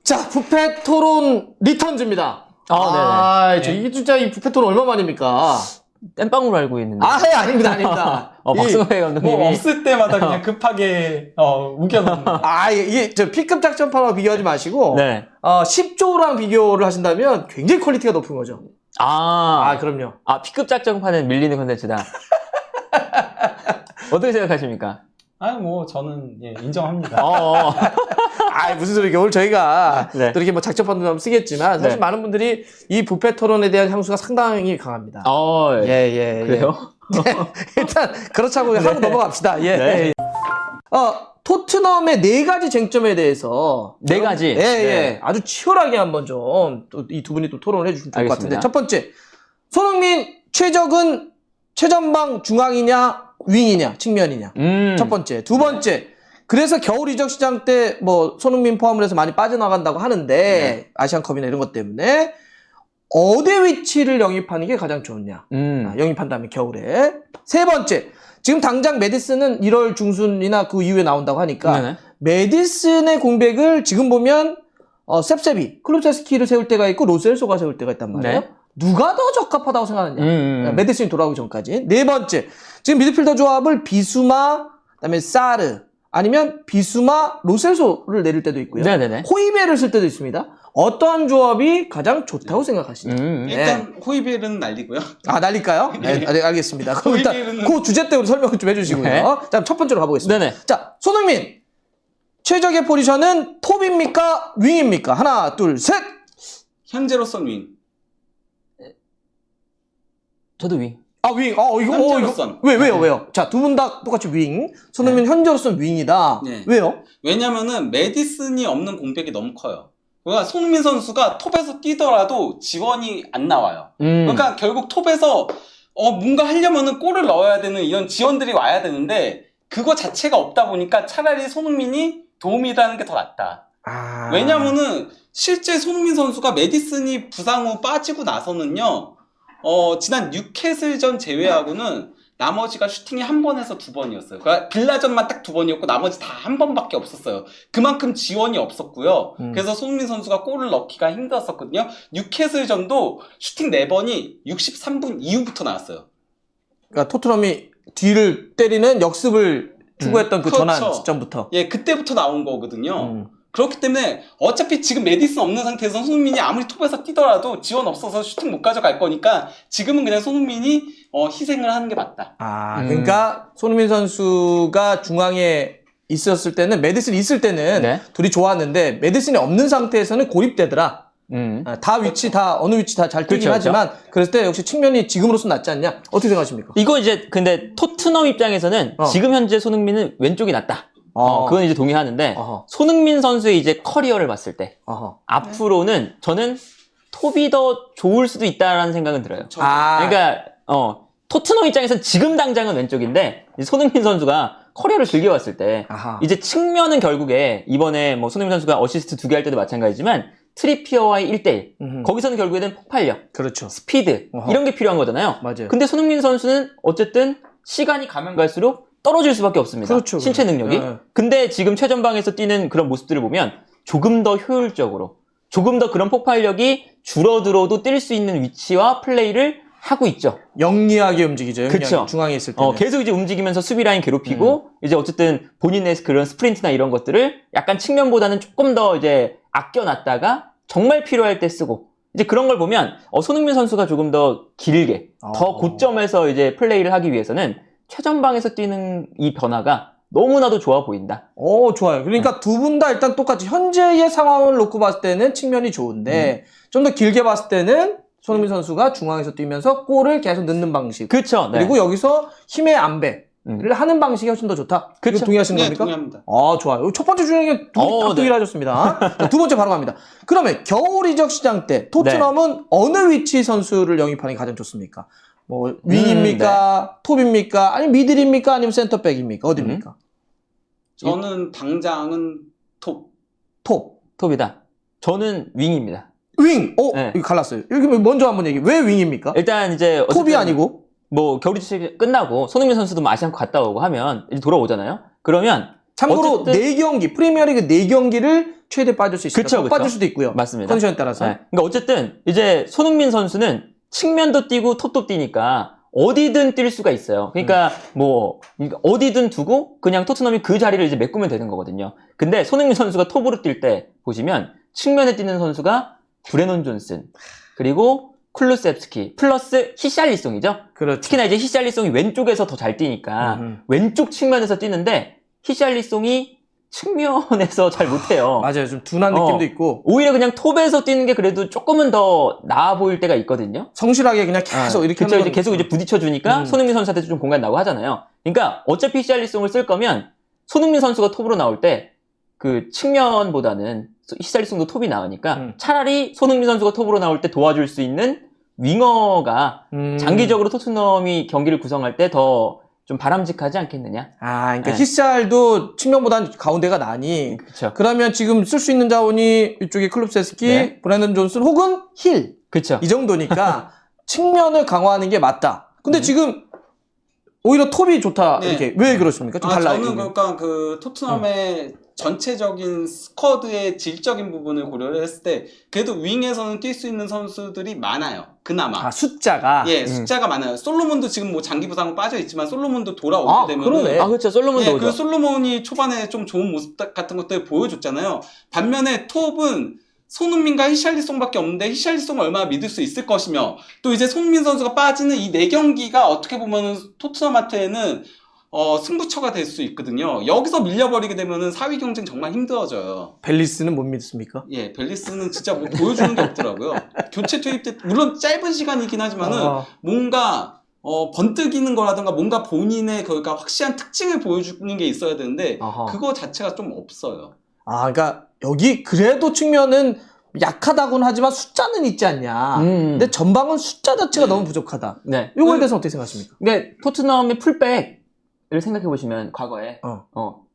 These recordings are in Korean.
자, 뷔페 토론 리턴즈입니다. 이게 진짜 이 뷔페 토론 얼마만입니까? 땜빵으로 알고 있는데. 아닙니다, 아닙니다. 박승호 감독님이. 뭐 없을 때마다 그냥 급하게 우겨놓는. 이게 저 P급 작전판하고 비교하지 마시고, 네. 10조랑 비교를 하신다면 굉장히 퀄리티가 높은 거죠. 그럼요. P급 작전판은 밀리는 컨텐츠다. 어떻게 생각하십니까? 뭐 저는 인정합니다. 무슨 소리게. 오늘 저희가 네. 또 이렇게 뭐 작전판도 좀 쓰겠지만, 사실 네. 많은 분들이 이 뷔페 토론에 대한 향수가 상당히 강합니다. 그래요? 일단, 그렇자고 하고 넘어갑시다. 네. 토트넘의 4가지 쟁점에 대해서. 4가지? 네. 아주 치열하게 한번 좀, 이 두 분이 또 토론을 해주시면 좋을 것 같은데. 첫 번째, 손흥민, 최적은 최전방 중앙이냐, 윙이냐, 측면이냐. 첫 번째. 두 번째, 그래서 겨울 이적 시장 때 뭐 손흥민 포함을 해서 많이 빠져나간다고 하는데, 아시안컵이나 이런 것 때문에 어디 위치를 영입하는 게 가장 좋냐. 영입한다면 겨울에. 세 번째, 지금 당장 메디슨은 1월 중순이나 그 이후에 나온다고 하니까 네네. 메디슨의 공백을 지금 보면 셉세비, 클루체스키를 세울 때가 있고 로셀소가 세울 때가 있단 말이에요. 네. 누가 더 적합하다고 생각하느냐. 메디슨이 돌아오기 전까지. 네 번째, 지금 미드필더 조합을 비수마, 그다음에 사르, 아니면 비수마, 로셀소를 내릴 때도 있고요. 네네네. 호이베를 쓸 때도 있습니다. 어떠한 조합이 가장 좋다고 생각하시나요? 일단 호이벨은 날리고요. 날릴까요? 네, 알겠습니다. 그럼 일단 호이베르는- 그 주제 때문에 설명을 좀 해주시고요. 네. 자, 첫 번째로 가보겠습니다. 네네. 자, 손흥민. 최적의 포지션은 톱입니까? 윙입니까? 하나, 둘, 셋! 현재로선 윙. 저도 윙. 윙. 현재로선. 왜요? 자, 두 분 다 똑같이 윙. 손흥민 현재로서는 윙이다. 네. 왜요? 왜냐면은 메디슨이 없는 공백이 너무 커요. 그러니까 손흥민 선수가 톱에서 뛰더라도 지원이 안 나와요. 그러니까 결국 톱에서 뭔가 하려면은 골을 넣어야 되는 이런 지원들이 와야 되는데 그거 자체가 없다 보니까 차라리 손흥민이 도움이라는 게 더 낫다. 왜냐면은 실제 손흥민 선수가 메디슨이 부상 후 빠지고 나서는요. 지난 뉴캐슬전 제외하고는 나머지가 슈팅이 한 번에서 2번이었어요. 그러니까 빌라전만 딱 2번이었고 나머지 다 한 번밖에 없었어요. 그만큼 지원이 없었고요. 그래서 손흥민 선수가 골을 넣기가 힘들었었거든요. 뉴캐슬전도 슈팅 4번이 63분 이후부터 나왔어요. 그러니까 토트넘이 뒤를 때리는 역습을 추구했던 그 전환 그렇죠. 시점부터. 그때부터 나온 거거든요. 그렇기 때문에 어차피 지금 메디슨 없는 상태에서 손흥민이 아무리 톱에서 뛰더라도 지원 없어서 슈팅 못 가져갈 거니까 지금은 그냥 손흥민이 희생을 하는 게 맞다. 그러니까 손흥민 선수가 중앙에 있었을 때는, 메디슨이 있을 때는 네. 둘이 좋았는데 메디슨이 없는 상태에서는 고립되더라. 다 위치 다 어느 위치 다 잘 뛰긴 그렇죠, 하지만 그랬을 때 역시 측면이 지금으로서는 낫지 않냐? 어떻게 생각하십니까? 이거 이제 근데 토트넘 입장에서는 지금 현재 손흥민은 왼쪽이 낫다. 그건 이제 동의하는데 손흥민 선수의 이제 커리어를 봤을 때 앞으로는 저는 톱이 더 좋을 수도 있다라는 생각은 들어요. 그러니까 토트넘 입장에서는 지금 당장은 왼쪽인데 이제 손흥민 선수가 커리어를 즐겨왔을 때 이제 측면은 결국에 이번에 뭐 손흥민 선수가 어시스트 2개 할 때도 마찬가지지만 트리피어와의 1대1 거기서는 결국에는 폭발력, 그렇죠. 스피드 이런 게 필요한 거잖아요. 맞아요. 근데 손흥민 선수는 어쨌든 시간이 가면 갈수록 떨어질 수밖에 없습니다. 그렇죠. 신체 능력이. 네. 근데 지금 최전방에서 뛰는 그런 모습들을 보면 조금 더 효율적으로 조금 더 그런 폭발력이 줄어들어도 뛸 수 있는 위치와 플레이를 하고 있죠. 영리하게 움직이죠. 그쵸. 중앙에 있을 때는. 계속 이제 움직이면서 수비 라인 괴롭히고 이제 어쨌든 본인의 그런 스프린트나 이런 것들을 약간 측면보다는 조금 더 이제 아껴놨다가 정말 필요할 때 쓰고 이제 그런 걸 보면 손흥민 선수가 조금 더 길게 더 고점에서 이제 플레이를 하기 위해서는 최전방에서 뛰는 이 변화가 너무나도 좋아 보인다. 좋아요. 그러니까 두 분 다 일단 똑같이 현재의 상황을 놓고 봤을 때는 측면이 좋은데 좀 더 길게 봤을 때는 손흥민 선수가 중앙에서 뛰면서 골을 계속 넣는 방식. 그렇죠. 네. 그리고 여기서 힘의 안배를 하는 방식이 훨씬 더 좋다. 그쵸. 이거 동의하시는 네, 겁니까? 동의합니다. 좋아요. 첫 번째 중에 동의를 하셨습니다. 자, 두 번째 바로 갑니다. 그러면 겨울 이적 시장 때 토트넘은 어느 위치 선수를 영입하는 게 가장 좋습니까? 뭐 윙입니까? 톱입니까? 아니면 미들입니까? 아니면 센터백입니까? 어디입니까? 저는 당장은 톱. 톱이다. 저는 윙입니다. 윙! 네. 이거 갈랐어요. 여기 먼저 한번 얘기. 왜 윙입니까? 일단 이제 톱이 아니고? 뭐 겨울 이적 끝나고 손흥민 선수도 뭐 아시안컵 갔다 오고 하면 이제 돌아오잖아요. 그러면 참고로 어쨌든- 4경기, 프리미어리그 4경기를 최대 빠질 수 있습니다. 그쵸. 빠질 수도 있고요. 맞습니다. 컨디션에 따라서. 네. 그러니까 어쨌든 이제 손흥민 선수는 측면도 뛰고 톱도 뛰니까 어디든 뛸 수가 있어요. 그러니까 뭐 어디든 두고 그냥 토트넘이 그 자리를 이제 메꾸면 되는 거거든요. 근데 손흥민 선수가 톱으로 뛸 때 보시면 측면에 뛰는 선수가 브레넌 존슨 그리고 쿨루셉스키 플러스 히샬리송이죠. 그렇죠. 특히나 이제 히샬리송이 왼쪽에서 더 잘 뛰니까 왼쪽 측면에서 뛰는데 히샬리송이 측면에서 잘 못해요. 맞아요. 좀 둔한 느낌도 있고. 오히려 그냥 톱에서 뛰는 게 그래도 조금은 더 나아 보일 때가 있거든요. 성실하게 그냥 계속 이렇게 그쵸, 이제 계속 이제 부딪혀주니까 손흥민 선수한테 좀 공간 나고 하잖아요. 그러니까 어차피 히샬리송을 쓸 거면 손흥민 선수가 톱으로 나올 때 그 측면보다는 히샬리송도 톱이 나으니까 차라리 손흥민 선수가 톱으로 나올 때 도와줄 수 있는 윙어가 장기적으로 토트넘이 경기를 구성할 때 더 좀 바람직하지 않겠느냐? 그러니까 히샬도 측면보다는 가운데가 나니. 그렇죠. 그러면 지금 쓸 수 있는 자원이 이쪽에 클룹세스키, 브랜든 존슨 혹은 힐. 그렇죠. 이 정도니까 측면을 강화하는 게 맞다. 근데 지금 오히려 톱이 좋다. 이렇게 왜 그렇습니까? 좀 달라요. 저는 그러니까 그 토트넘의 전체적인 스쿼드의 질적인 부분을 고려를 했을 때 그래도 윙에서는 뛸 수 있는 선수들이 많아요. 그나마. 숫자가. 예, 숫자가 많아요. 솔로몬도 지금 뭐 장기 부상으로 빠져 있지만 솔로몬도 돌아오게 되면 그러네. 그렇죠. 솔로몬도 오죠. 그 솔로몬이 초반에 좀 좋은 모습 같은 것들 보여줬잖아요. 반면에 톱은 손흥민과 히샬리송밖에 없는데 히샬리송을 얼마나 믿을 수 있을 것이며 또 이제 손흥민 선수가 빠지는 이 4경기가 어떻게 보면 토트넘한테는 승부처가 될 수 있거든요. 여기서 밀려버리게 되면은 4위 경쟁 정말 힘들어져요. 벨리스는 못 믿습니까? 예, 벨리스는 진짜 뭐 보여주는 게 없더라고요. 교체 투입 때 물론 짧은 시간이긴 하지만은 뭔가 번뜩이는 거라든가 뭔가 본인의 그러니까 확실한 특징을 보여주는 게 있어야 되는데 그거 자체가 좀 없어요. 그러니까 여기 그래도 측면은 약하다고는 하지만 숫자는 있지 않냐. 근데 전방은 숫자 자체가 너무 부족하다. 네. 이거에 대해서 어떻게 생각하십니까? 근데 토트넘의 풀백을 생각해 보시면 과거에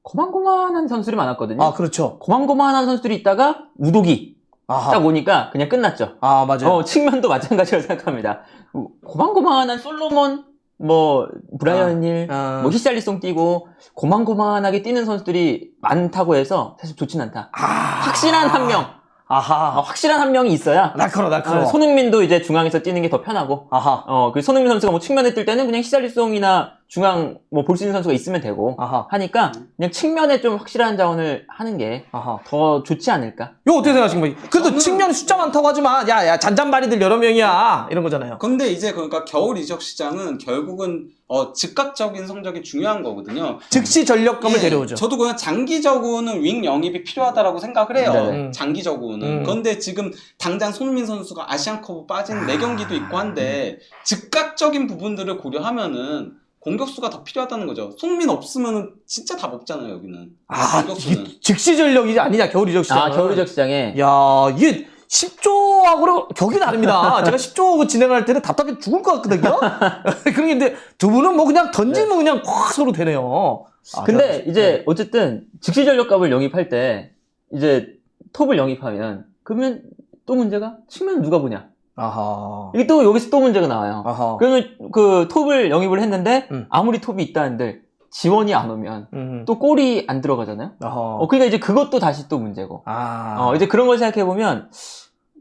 고만고만한 선수들이 많았거든요. 그렇죠. 고만고만한 선수들이 있다가 우독이 딱 오니까 그냥 끝났죠. 맞아요. 측면도 마찬가지로 생각합니다. 고만고만한 솔로몬, 뭐 브라이언 힐, 뭐 히샬리송 뛰고 고만고만하게 뛰는 선수들이 많다고 해서 사실 좋진 않다. 확실한 한 명. 확실한 한 명이 있어야. 날카로워. 손흥민도 이제 중앙에서 뛰는 게 더 편하고. 그 손흥민 선수가 뭐 측면에 뛸 때는 그냥 히샬리송이나 중앙 뭐 볼 수 있는 선수가 있으면 되고 하니까 그냥 측면에 좀 확실한 자원을 하는 게 더 좋지 않을까. 이거 어떻게 생각하십니까? 그래도 측면에 숫자 많다고 하지만 야 잔잔바리들 여러 명이야 이런 거잖아요. 근데 이제 그러니까 겨울 이적 시장은 결국은 즉각적인 성적이 중요한 거거든요. 즉시 전력감을 데려오죠. 저도 그냥 장기적으로는 윙 영입이 필요하다라고 생각을 해요. 장기적으로는. 그런데 지금 당장 손흥민 선수가 아시안컵 빠진 4경기도 있고 한데 즉각적인 부분들을 고려하면은 공격수가 더 필요하다는 거죠. 손흥민 없으면 진짜 답 없잖아요, 여기는. 공격수는. 이게 즉시 전력이 아니냐, 겨울 이적 시장. 겨울 이적 시장에. 야, 이게 10조하고는 격이 다릅니다. 제가 10조 진행할 때는 답답해 죽을 것 같거든요. 그런 게 있는데 두 분은 뭐 그냥 던지면 그냥 확 서로 되네요. 근데 이제 어쨌든 즉시 전력값을 영입할 때 이제 톱을 영입하면 그러면 또 문제가 측면 누가 보냐? 이게 또 여기서 또 문제가 나와요. 그러면 그 톱을 영입을 했는데 아무리 톱이 있다 한들 지원이 안 오면 또 골이 안 들어가잖아요. 그러니까 이제 그것도 다시 또 문제고. 이제 그런 걸 생각해 보면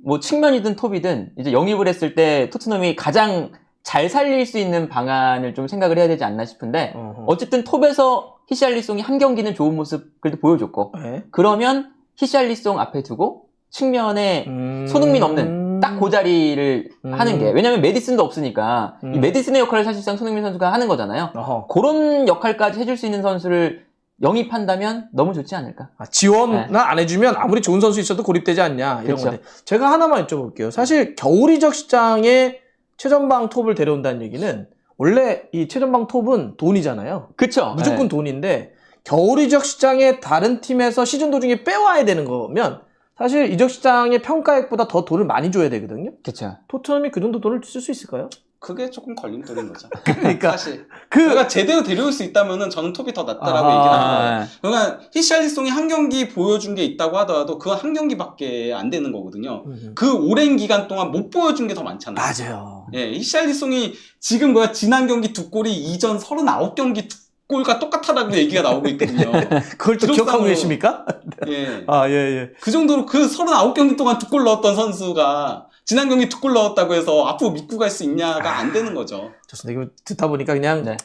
뭐 측면이든 톱이든 이제 영입을 했을 때 토트넘이 가장 잘 살릴 수 있는 방안을 좀 생각을 해야 되지 않나 싶은데 어쨌든 톱에서 히샬리송이 한 경기는 좋은 모습 그래도 보여줬고 그러면 히샬리송 앞에 두고 측면에 손흥민 없는 딱 그 자리를 하는 게 왜냐면 메디슨도 없으니까 이 메디슨의 역할을 사실상 손흥민 선수가 하는 거잖아요. 그런 역할까지 해줄 수 있는 선수를 영입한다면 너무 좋지 않을까? 지원을 안 해주면 아무리 좋은 선수 있어도 고립되지 않냐 이런 건데 제가 하나만 여쭤볼게요. 사실 겨울 이적 시장에 최전방 톱을 데려온다는 얘기는 원래 이 최전방 톱은 돈이잖아요. 그렇죠. 무조건 돈인데 겨울 이적 시장에 다른 팀에서 시즌 도중에 빼와야 되는 거면 사실 이적 시장의 평가액보다 더 돈을 많이 줘야 되거든요. 그렇죠. 토트넘이 그 정도 돈을 쓸 수 있을까요? 그게 조금 걸림돌인 거죠. 그러니까 사실 그러니까 제대로 데려올 수 있다면은 저는 톱이 더 낫다라고 얘기하는 거예요. 그러니까 히샬리송이 한 경기 보여준 게 있다고 하더라도 그 한 경기밖에 안 되는 거거든요. 그 오랜 기간 동안 못 보여준 게 더 많잖아요. 맞아요. 예, 히샬리송이 지금 지난 경기 2골이 이전 39경기 골과 똑같다라고 얘기가 나오고 있거든요. 그걸 또 기억하고 계십니까? 예. 아, 예, 예. 그 정도로 그 39경기 동안 2골 넣었던 선수가 지난 경기 2골 넣었다고 해서 앞으로 믿고 갈 수 있냐가 안 되는 거죠. 좋습니다. 이거 듣다 보니까 그냥 네.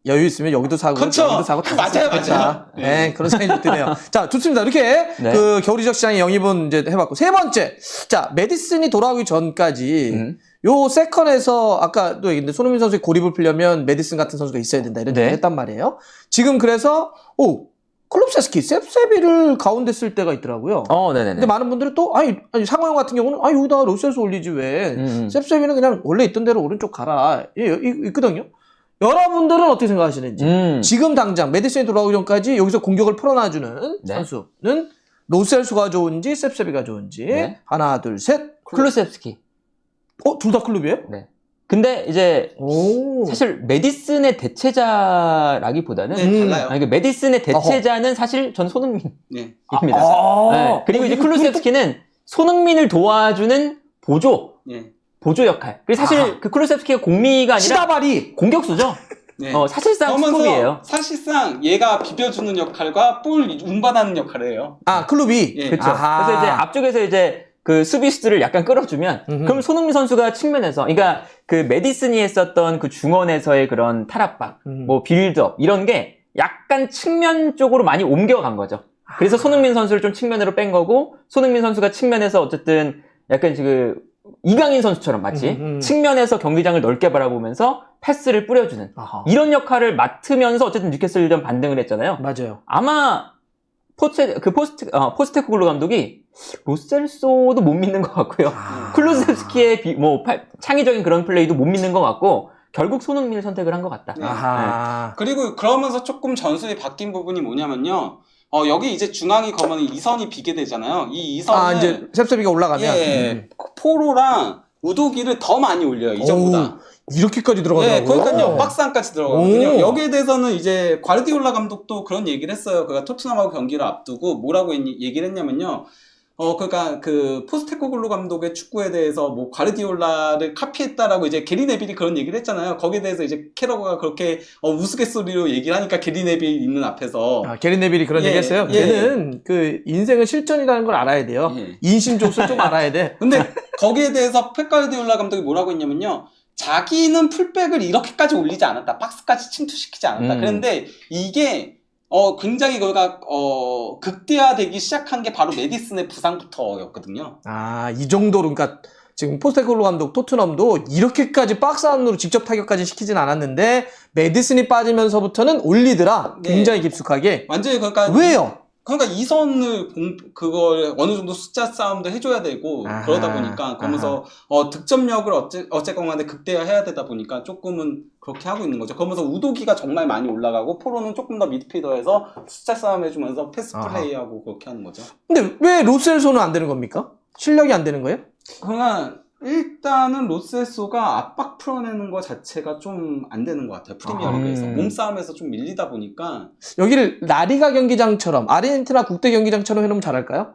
여유 있으면 여기도 사고 그렇죠. 여기도 사고 다 맞아요, 좋겠다. 맞아요. 네, 그런 생각이 드네요. 자, 좋습니다. 이렇게 네. 그 겨울 이적 시장의 영입은 이제 해봤고 세 번째, 자 메디슨이 돌아오기 전까지 요 세컨에서 아까 또 얘기했는데 손흥민 선수의 고립을 풀려면 메디슨 같은 선수가 있어야 된다 이런 얘기를 했단 말이에요. 지금 그래서 클롭세스키, 셉세비를 가운데 쓸 때가 있더라고요. 네네네. 근데 많은 분들은 또 아니 상호형 같은 경우는 여기다 로셀스 올리지 왜 셉세비는 그냥 원래 있던 대로 오른쪽 가라 있거든요. 여러분들은 어떻게 생각하시는지 지금 당장 메디슨이 돌아오기 전까지 여기서 공격을 풀어놔주는 네. 선수는 로셀수가 좋은지 셉세비가 좋은지 네. 하나 둘 셋 클루셉스키. 둘 다 클럽이에요? 네. 근데 이제 사실 메디슨의 대체자라기보다는 달라요. 아니, 메디슨의 대체자는 사실 전 손흥민입니다. 네. 네. 그리고 이제 클루셉스키는 손흥민을 도와주는 보조 역할. 그리고 사실 그 클루셉스키가 공미가 아니라 시다발이 공격수죠. 네. 사실상 스톱이에요. 사실상 얘가 비벼주는 역할과 볼 운반하는 역할을 해요. 클럽이 예. 그렇죠. 그래서 이제 앞쪽에서 이제 그 수비수들을 약간 끌어주면 그럼 손흥민 선수가 측면에서 그러니까 그 메디슨이 했었던 그 중원에서의 그런 탈압박, 뭐 빌드업 이런 게 약간 측면 쪽으로 많이 옮겨간 거죠. 그래서 손흥민 선수를 좀 측면으로 뺀 거고 손흥민 선수가 측면에서 어쨌든 약간 지금 이강인 선수처럼 마치 측면에서 경기장을 넓게 바라보면서 패스를 뿌려주는 이런 역할을 맡으면서 어쨌든 뉴캐슬전 반등을 했잖아요. 맞아요. 아마 포스테코글루 감독이 로셀소도 못 믿는 것 같고요. 클루셉스키의 창의적인 그런 플레이도 못 믿는 것 같고 결국 손흥민을 선택을 한 것 같다. 네. 그리고 그러면서 조금 전술이 바뀐 부분이 뭐냐면요. 여기 이제 중앙이 거면 이선이 비게 되잖아요. 이 이선은 이제 셉세비가 올라가면 포로랑 우도기를 더 많이 올려요. 이전보다. 이렇게까지 들어가더라고요. 그러니까요. 박스 안까지 들어가거든요. 여기에 대해서는 이제 과르디올라 감독도 그런 얘기를 했어요. 그가 토트넘하고 경기를 앞두고 뭐라고 얘기를 했냐면요. 그러니까 그 포스테코글루 감독의 축구에 대해서 뭐 과르디올라를 카피했다라고 이제 게리 네빌이 그런 얘기를 했잖아요. 거기에 대해서 이제 캐러거가 그렇게 우스갯소리로 얘기를 하니까 게리 네빌 있는 앞에서 게리 네빌이 그런 얘기 했어요. 얘는 그 인생은 실전이라는 걸 알아야 돼요. 인심조수 좀 알아야 돼. 근데 거기에 대해서 펩 과르디올라 감독이 뭐라고 했냐면요. 자기는 풀백을 이렇게까지 올리지 않았다. 박스까지 침투시키지 않았다. 그런데 이게 굉장히 그가 극대화되기 시작한 게 바로 메디슨의 부상부터였거든요. 이 정도로 그러니까 지금 포스테코글루 감독 토트넘도 이렇게까지 박스 안으로 직접 타격까지 시키진 않았는데 메디슨이 빠지면서부터는 올리더라. 굉장히 깊숙하게. 완전히 그러니까 왜요? 그러니까 이선을 그걸 어느 정도 숫자 싸움도 해줘야 되고 그러다 보니까 그러면서 득점력을 어쨌건 간에 극대화해야 되다 보니까 조금은 그렇게 하고 있는 거죠. 그러면서 우도기가 정말 많이 올라가고 포로는 조금 더 미드필더에서 숫자 싸움 해주면서 패스 플레이하고 그렇게 하는 거죠. 근데 왜 로셀소는 안 되는 겁니까? 실력이 안 되는 거예요? 그러니까 일단은 로셀소가 압박 풀어내는 거 자체가 좀 안 되는 것 같아요. 프리미어리그에서 몸싸움에서 좀 밀리다 보니까 여기를 라리가 경기장처럼 아르헨티나 국대 경기장처럼 해놓으면 잘할까요?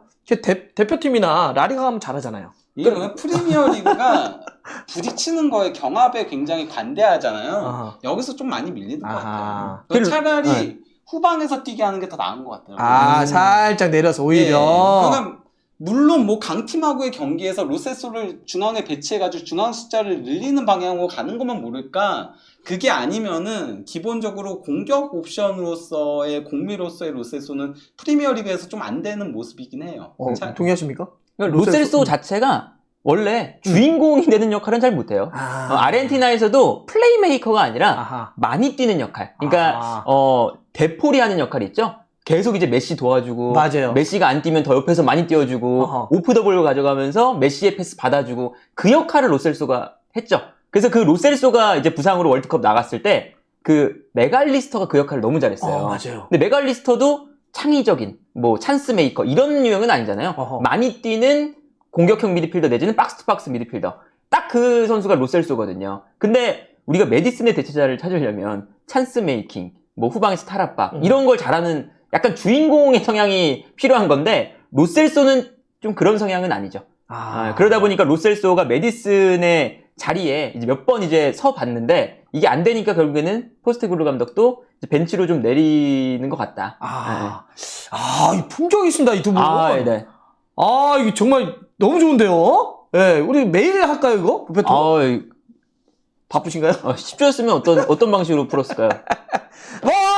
대표팀이나 라리가 가면 잘하잖아요. 이게 프리미어리그가 부딪히는 거에 경합에 굉장히 관대하잖아요. 여기서 좀 많이 밀리는 것 같아요. 차라리 후방에서 뛰게 하는 게 더 나은 것 같아요. 살짝 내려서 오히려. 그러니까 물론 뭐 강팀하고의 경기에서 로셀소를 중앙에 배치해가지고 중앙 숫자를 늘리는 방향으로 가는 것만 모를까 그게 아니면은 기본적으로 공격 옵션으로서의 공미로서의 로셀소는 프리미어리그에서 좀 안 되는 모습이긴 해요. 동의하십니까? 그러니까 로셀소 자체가 원래 주인공이 되는 역할은 잘 못해요. 아르헨티나에서도 플레이메이커가 아니라 많이 뛰는 역할. 그러니까 대포리 하는 역할이 있죠. 계속 이제 메시 도와주고 맞아요. 메시가 안 뛰면 더 옆에서 많이 뛰어주고 오프 더블로 가져가면서 메시의 패스 받아주고 그 역할을 로셀소가 했죠. 그래서 그 로셀소가 이제 부상으로 월드컵 나갔을 때 그 메갈리스터가 그 역할을 너무 잘했어요. 맞아요. 근데 메갈리스터도 창의적인 뭐 찬스 메이커 이런 유형은 아니잖아요. 많이 뛰는 공격형 미드필더 내지는 박스투박스 미드필더. 딱 그 선수가 로셀소거든요. 근데 우리가 메디슨의 대체자를 찾으려면 찬스 메이킹, 뭐 후방에서 탈압박 이런 걸 잘하는 약간 주인공의 성향이 필요한 건데 로셀소는 좀 그런 성향은 아니죠. 그러다 보니까 로셀소가 메디슨의 자리에 이제 몇 번 이제 서 봤는데 이게 안 되니까 결국에는 포스테글루 감독도 이제 벤치로 좀 내리는 것 같다. 이 품격이 있습니다, 이 두 분. 네. 이게 정말 너무 좋은데요? 예, 우리 매일 할까요, 이거? 부페토? 바쁘신가요? 10조였으면 어떤 방식으로 풀었을까요?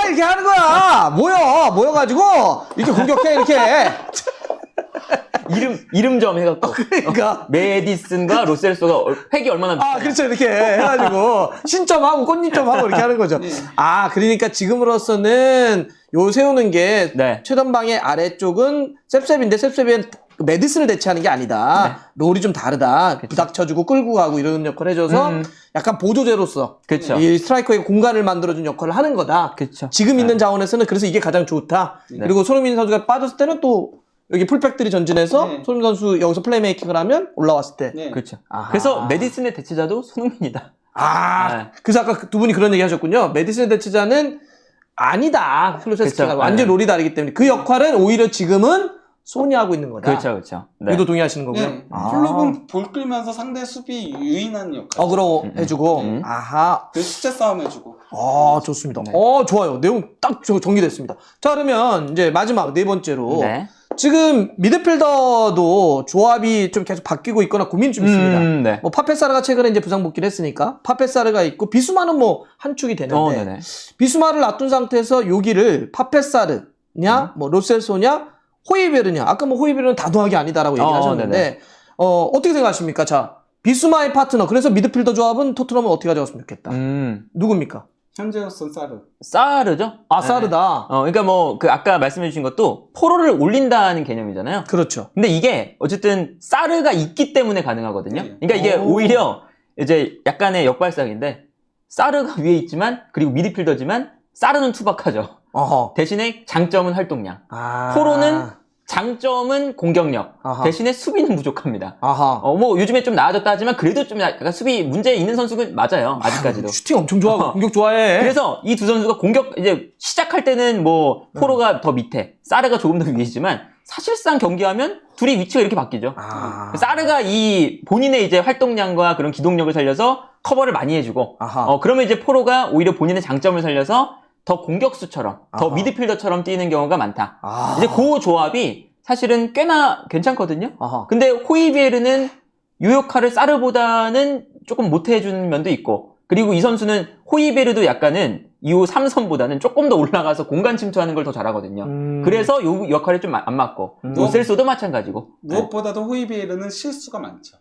이렇게 하는 거야! 모여가지고, 이렇게 공격해, 이렇게. 이름 좀 해갖고. 그러니까. 메디슨과 로셀소가 획이 얼마나 비싸냐. 그렇죠. 이렇게 해가지고, 신점하고 꽃잎점하고 이렇게 하는 거죠. 그러니까 지금으로서는 세우는 게, 네. 최전방의 아래쪽은 셉셉인데, 셉셉은 메디슨을 대체하는 게 아니다. 네. 롤이 좀 다르다. 부닥쳐주고 끌고 가고 이런 역할을 해줘서, 약간 보조제로서, 그쵸. 이 스트라이커의 공간을 만들어준 역할을 하는 거다. 그쵸. 지금 있는 자원에서는 그래서 이게 가장 좋다. 그리고 손흥민 선수가 빠졌을 때는 또, 여기 풀백들이 전진해서 손흥민 선수 여기서 플레이메이킹을 하면 올라왔을 때. 그렇죠. 그래서 메디슨의 대체자도 손흥민이다. 그래서 아까 두 분이 그런 얘기 하셨군요. 메디슨의 대체자는 아니다. 클루세스키가 완전 롤이 다르기 때문에 그 역할은 오히려 지금은 소니 하고 있는 거다. 그렇죠. 이도 동의하시는 거고요. 네. 클럽은 볼 끌면서 상대 수비 유인하는 역할. 어그로 해주고. 그 숫자 싸움 해주고. 좋습니다. 좋아요. 내용 딱 정리됐습니다. 자, 그러면 이제 마지막 네 번째로. 네. 지금 미드필더도 조합이 좀 계속 바뀌고 있거나 고민 좀 있습니다. 네. 뭐 파페사르가 최근에 이제 부상 복귀를 했으니까 파페사르가 있고 비수마는 뭐 한 축이 되는데 비수마를 놔둔 상태에서 여기를 파페사르냐 뭐 로셀소냐 호이베르냐 아까 뭐 호이베르는 단호하게 아니다라고 얘기를 하셨는데 어떻게 생각하십니까? 자, 비수마의 파트너 그래서 미드필더 조합은 토트넘은 어떻게 가져갔으면 좋겠다. 누굽니까? 현재로선 사르죠? 사르다. 그러니까 뭐, 아까 말씀해주신 것도, 포로를 올린다는 개념이잖아요? 그렇죠. 근데 이게, 어쨌든, 사르가 있기 때문에 가능하거든요? 그러니까 이게 오히려, 이제, 약간의 역발상인데, 사르가 위에 있지만, 그리고 미드필더지만, 사르는 투박하죠. 대신에 장점은 활동량. 포로는 장점은 공격력. 대신에 수비는 부족합니다. 뭐 요즘에 좀 나아졌다 하지만 그래도 좀 약간 수비 문제 있는 선수가 맞아요. 아직까지도. 슈팅 엄청 좋아하고 공격 좋아해. 그래서 이 두 선수가 공격 이제 시작할 때는 뭐 포로가 더 밑에, 사르가 조금 더 위이지만 사실상 경기하면 둘이 위치가 이렇게 바뀌죠. 사르가 이 본인의 이제 활동량과 그런 기동력을 살려서 커버를 많이 해주고, 그러면 이제 포로가 오히려 본인의 장점을 살려서 더 공격수처럼, 더 미드필더처럼 뛰는 경우가 많다. 이제 그 조합이 사실은 꽤나 괜찮거든요. 근데 호이비에르는 이 역할을 사르보다는 조금 못해주는 면도 있고, 그리고 이 선수는 호이비에르도 약간은 이 3선보다는 조금 더 올라가서 공간 침투하는 걸 더 잘하거든요. 그래서 이 역할이 좀 안 맞고, 로셀소도 마찬가지고. 무엇보다도 호이비에르는 실수가 많죠.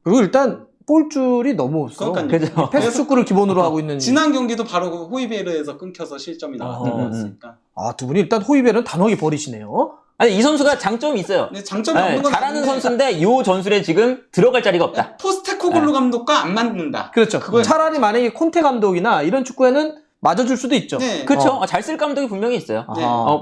그리고 일단 볼줄이 너무 없어. 그러니까요. 패스 축구를 기본으로 하고 있는. 지난 경기도 바로 그 호이베르에서 끊겨서 실점이 나왔던 거였으니까. 두 분이 일단 호이베르는 단호하게 버리시네요. 아니, 이 선수가 장점이 있어요. 네, 장점이 없는 건 잘하는 아닌데. 선수인데 이 전술에 지금 들어갈 자리가 없다. 포스테코글루 감독과 안 맞는다. 그렇죠. 차라리 만약에 콘테 감독이나 이런 축구에는 맞아줄 수도 있죠. 네. 그렇죠. 잘 쓸 감독이 분명히 있어요.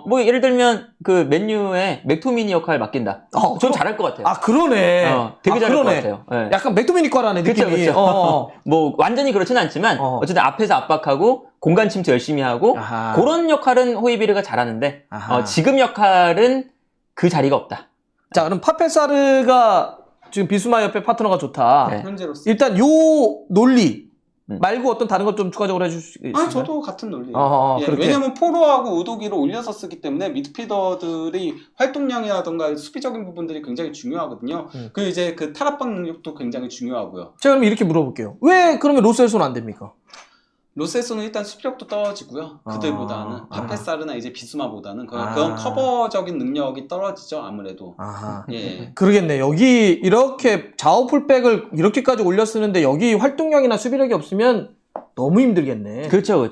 뭐 예를 들면 그 맨유의 맥토미니 역할 맡긴다. 전 잘할 것 같아요. 그러네. 되게 잘할 것 같아요. 네. 약간 맥도미니과라네 느낌이. 그렇죠. 뭐 완전히 그렇진 않지만 어쨌든 앞에서 압박하고 공간 침투 열심히 하고 그런 역할은 호이비르가 잘하는데 지금 역할은 그 자리가 없다. 자, 그럼 파페사르가 지금 비수마 옆에 파트너가 좋다. 네. 현재로서. 일단 요 논리 말고 어떤 다른 것 좀 추가적으로 해줄 수 있어요? 저도 같은 논리예요. 왜냐면 포로하고 우도기를 올려서 쓰기 때문에 미드필더들이 활동량이라던가 수비적인 부분들이 굉장히 중요하거든요. 그 이제 그 탈압박 능력도 굉장히 중요하고요. 제가 그럼 이렇게 물어볼게요. 왜 그러면 로셀소는 안 됩니까? 로셀소는 일단 수비력도 떨어지고요. 그들보다는 파페사르나 이제 비수마보다는 그런 커버적인 능력이 떨어지죠. 아무래도. 예. 그러겠네. 여기 이렇게 좌우 풀백을 이렇게까지 올려 쓰는데 여기 활동량이나 수비력이 없으면 너무 힘들겠네. 그렇죠.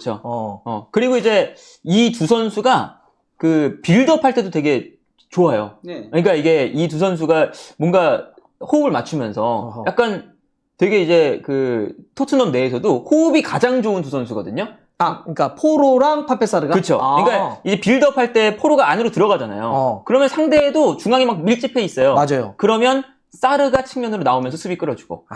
그리고 이제 이 두 선수가 그 빌드업 할 때도 되게 좋아요. 네. 그러니까 이게 이 두 선수가 뭔가 호흡을 맞추면서 약간 되게 이제 그 토트넘 내에서도 호흡이 가장 좋은 두 선수거든요. 그러니까 포로랑 파페사르가? 그렇죠. 그러니까 이제 빌드업 할 때 포로가 안으로 들어가잖아요. 그러면 상대도 중앙이 막 밀집해 있어요. 맞아요. 그러면 사르가 측면으로 나오면서 수비 끌어주고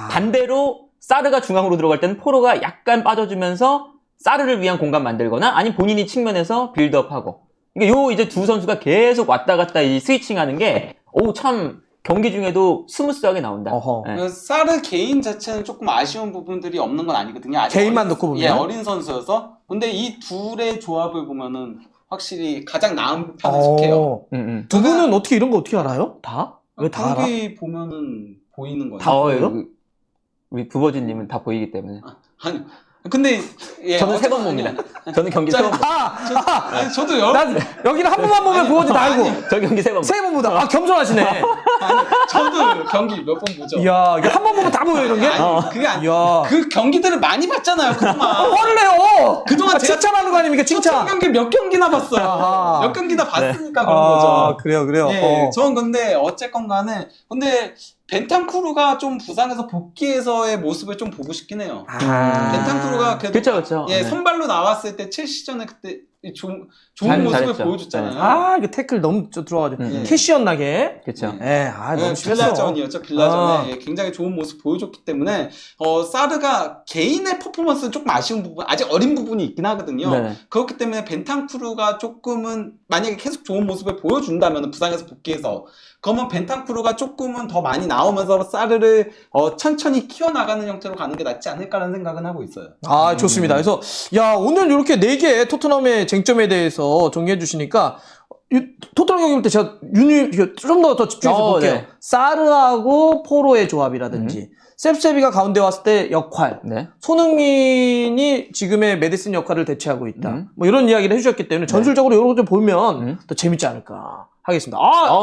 반대로 사르가 중앙으로 들어갈 때는 포로가 약간 빠져주면서 사르를 위한 공간 만들거나 아니면 본인이 측면에서 빌드업하고. 그러니까 요 이제 두 선수가 계속 왔다 갔다 이 스위칭하는 게 참 경기 중에도 스무스하게 나온다. 네. 사르 개인 자체는 조금 아쉬운 부분들이 없는 건 아니거든요. 아직 개인만 놓고 보면. 예, 어린 선수여서. 근데 이 둘의 조합을 보면은 확실히 가장 나은 편에 속해요. 두 분은 어떻게 이런 거 어떻게 알아요? 다? 왜 다 알아? 경기 보면은 보이는 거예요. 다 보여요? 우리 부버지님은 다 보이기 때문에. 아니, 근데 예, 저는 세 번 봅니다. 저는 경기 세 번. 아니, 저도 여러 난 여기는 한 번만 보면 부어지 다 알고. 저 경기 세 번. 세 번 보다. 아, 겸손하시네. 아니, 저도 경기 몇 번 보죠. 이야, 이게 한 번 보면 다 보여, 이런 게? 아니, 그게 이야. 그 경기들을 많이 봤잖아요, 그동안. 화를 내요! 그동안 제가 칭찬하는 거 아닙니까, 칭찬? 경기 몇 경기나 봤어요. 아하. 몇 경기나 봤으니까 그런 거죠. 그래요. 예, 전 근데 어쨌건 간에 근데 벤탄쿠르가 좀 부상해서 복귀해서의 모습을 좀 보고 싶긴 해요. 벤탄쿠르가 그렇죠. 예, 선발로 나왔을 때 첼시전에 그때 좋은 모습을 잘했죠. 보여줬잖아요. 이거 태클 너무 들어와가지고. 네. 캐시언 나게. 그렇죠. 너무 심했어. 빌라전이었죠. 빌라전에 예, 굉장히 좋은 모습 보여줬기 때문에 사르가 개인의 퍼포먼스는 조금 아쉬운 부분, 아직 어린 부분이 있긴 하거든요. 네네. 그렇기 때문에 벤탄쿠르가 조금은 만약에 계속 좋은 모습을 보여준다면 부상에서 복귀해서 그러면 벤탄쿠르가 조금은 더 많이 나오면서 사르를 천천히 키워나가는 형태로 가는 게 낫지 않을까라는 생각은 하고 있어요. 좋습니다. 그래서 오늘 이렇게 4개의 토트넘의 쟁점에 대해서 정리해 주시니까 토트넘 경기 볼 때 제가 좀 더 집중해서 볼게요. 네. 사르하고 포로의 조합이라든지 셉세비가 가운데 왔을 때 역할, 네. 손흥민이 지금의 메디슨 역할을 대체하고 있다. 뭐 이런 이야기를 해주셨기 때문에 전술적으로 이런 거 좀 보면 더 재밌지 않을까 하겠습니다.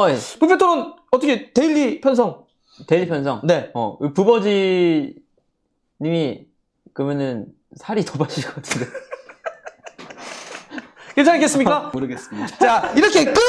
예. 불펜토는 어떻게 데일리 편성? 데일리 편성. 네. 부버지 님이 그러면은 살이 더 빠질 것 같은데. 괜찮겠습니까? 모르겠습니다. 자, 이렇게 끝!